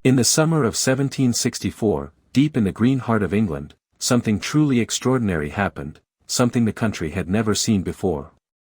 In the summer of 1764, deep in the green heart of England, something truly extraordinary happened, something the country had never seen before.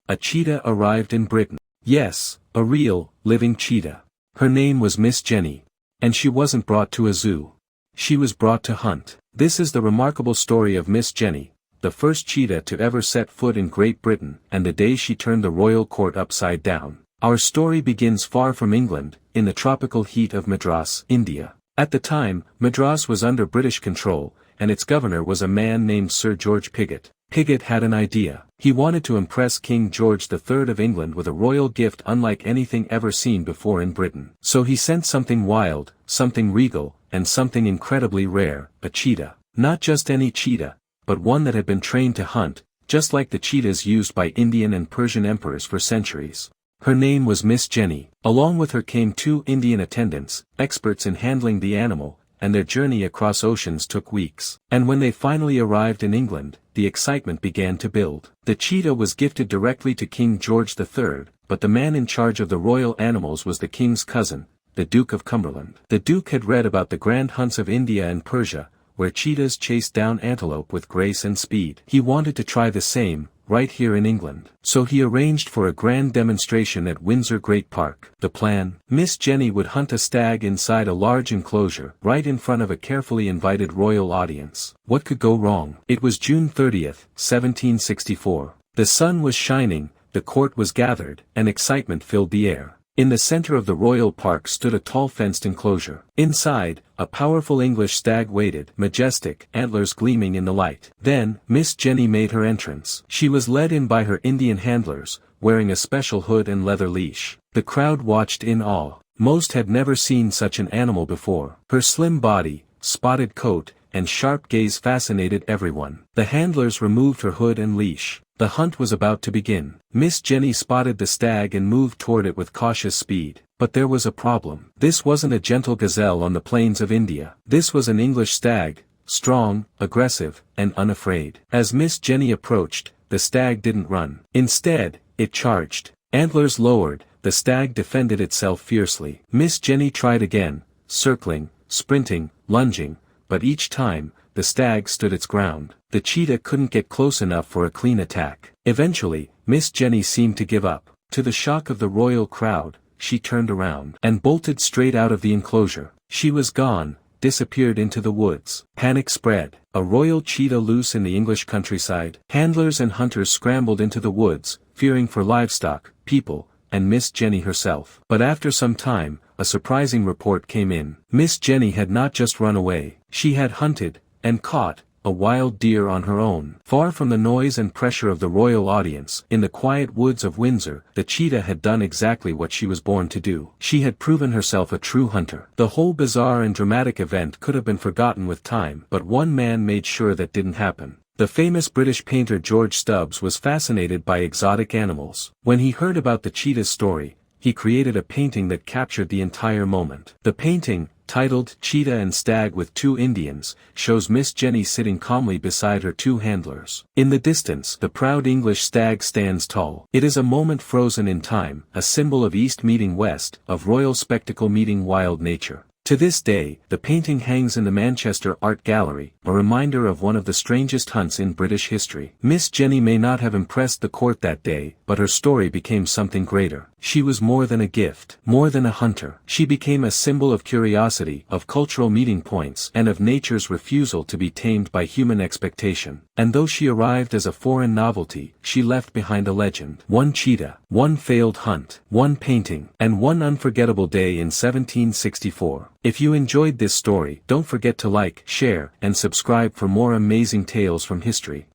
A cheetah arrived in Britain. Yes, a real, living cheetah. Her name was Miss Jenny. And she wasn't brought to a zoo. She was brought to hunt. This is the remarkable story of Miss Jenny, the first cheetah to ever set foot in Great Britain, and the day she turned the royal court upside down. Our story begins far from England, in the tropical heat of Madras, India. At the time, Madras was under British control, and its governor was a man named Sir George Pigott. Pigott had an idea. He wanted to impress King George III of England with a royal gift unlike anything ever seen before in Britain. So he sent something wild, something regal, and something incredibly rare, a cheetah. Not just any cheetah, but one that had been trained to hunt, just like the cheetahs used by Indian and Persian emperors for centuries. Her name was Miss Jenny. Along with her came 2 Indian attendants, experts in handling the animal, and their journey across oceans took weeks. And when they finally arrived in England, the excitement began to build. The cheetah was gifted directly to King George III, but the man in charge of the royal animals was the king's cousin, the Duke of Cumberland. The Duke had read about the grand hunts of India and Persia, where cheetahs chased down antelope with grace and speed. He wanted to try the same, right here in England. So he arranged for a grand demonstration at Windsor Great Park. The plan: Miss Jenny would hunt a stag inside a large enclosure, right in front of a carefully invited royal audience. What could go wrong? It was June 30th, 1764. The sun was shining, the court was gathered, and excitement filled the air. In the center of the royal park stood a tall fenced enclosure. Inside, a powerful English stag waited, majestic, antlers gleaming in the light. Then, Miss Jenny made her entrance. She was led in by her Indian handlers, wearing a special hood and leather leash. The crowd watched in awe. Most had never seen such an animal before. Her slim body, spotted coat, and sharp gaze fascinated everyone. The handlers removed her hood and leash. The hunt was about to begin. Miss Jenny spotted the stag and moved toward it with cautious speed. But there was a problem. This wasn't a gentle gazelle on the plains of India. This was an English stag, strong, aggressive, and unafraid. As Miss Jenny approached, the stag didn't run. Instead, it charged. Antlers lowered, the stag defended itself fiercely. Miss Jenny tried again, circling, sprinting, lunging, but each time, the stag stood its ground. The cheetah couldn't get close enough for a clean attack. Eventually, Miss Jenny seemed to give up. To the shock of the royal crowd, she turned around and bolted straight out of the enclosure. She was gone, disappeared into the woods. Panic spread. A royal cheetah loose in the English countryside. Handlers and hunters scrambled into the woods, fearing for livestock, people, and Miss Jenny herself. But after some time, a surprising report came in. Miss Jenny had not just run away. She had hunted, and caught, a wild deer on her own. Far from the noise and pressure of the royal audience, in the quiet woods of Windsor, the cheetah had done exactly what she was born to do. She had proven herself a true hunter. The whole bizarre and dramatic event could have been forgotten with time, but one man made sure that didn't happen. The famous British painter George Stubbs was fascinated by exotic animals. When he heard about the cheetah's story, he created a painting that captured the entire moment. The painting, titled Cheetah and Stag with 2 Indians, shows Miss Jenny sitting calmly beside her 2 handlers. In the distance, the proud English stag stands tall. It is a moment frozen in time, a symbol of East meeting West, of royal spectacle meeting wild nature. To this day, the painting hangs in the Manchester Art Gallery, a reminder of one of the strangest hunts in British history. Miss Jenny may not have impressed the court that day, but her story became something greater. She was more than a gift, more than a hunter. She became a symbol of curiosity, of cultural meeting points, and of nature's refusal to be tamed by human expectation. And though she arrived as a foreign novelty, she left behind a legend. 1 cheetah, 1 failed hunt, 1 painting, and 1 unforgettable day in 1764. If you enjoyed this story, don't forget to like, share, and subscribe for more amazing tales from history.